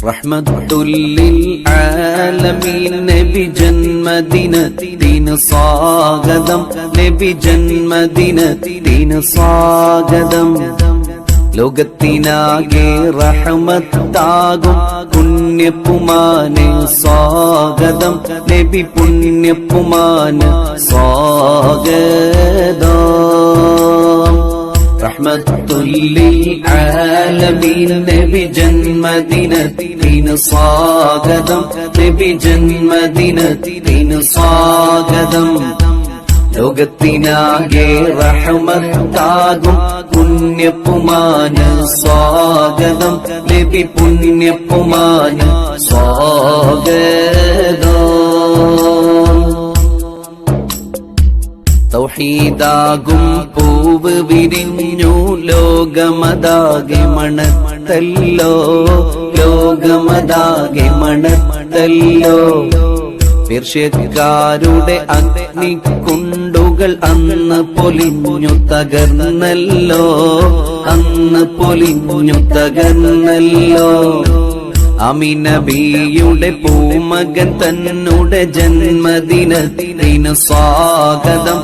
റഹ്മത്തുല്ലിൽ ആലമീൻ നബി ജന്മദിനത്തിന് സ്വാഗതം, നബി ജന്മദിനത്തിന് സ്വാഗതം. ലോകത്തിനാകെ റഹ്മത്താകും പുണ്യപ്പുമാന് സ്വാഗതം, നബി പുണ്യപ്പുമാന് സ്വാഗതം. റഹ്മത്തുല്ലിൽ ആലമീൻ നബി ജന്മദിനത്തിന് സ്വാഗതം, നബി ജന്മദിനത്തിന് സ്വാഗതം. ലോകത്തിനാകെ റഹ്മത്താകും പുണ്യപ്പുമാന് സ്വാഗതം, നബി പുണ്യപ്പുമാന് സ്വാഗതം. തൗഹീദാകും പൂവ് വിരിഞ്ഞു ലോകമതാകെ മണത്തല്ലോ, ലോകമതാകെ മണത്തല്ലോ. പേർഷ്യക്കാരുടെ അഗ്നിക്കുണ്ടുകൾ അന്ന് പൊലിഞ്ഞു തകർന്നല്ലോ, അന്ന് പൊലിഞ്ഞു തകർന്നല്ലോ. അമിനബിയുടെ പൂമകൻ തന്നുടെ ജന്മദിനത്തിന് സ്വാഗതം.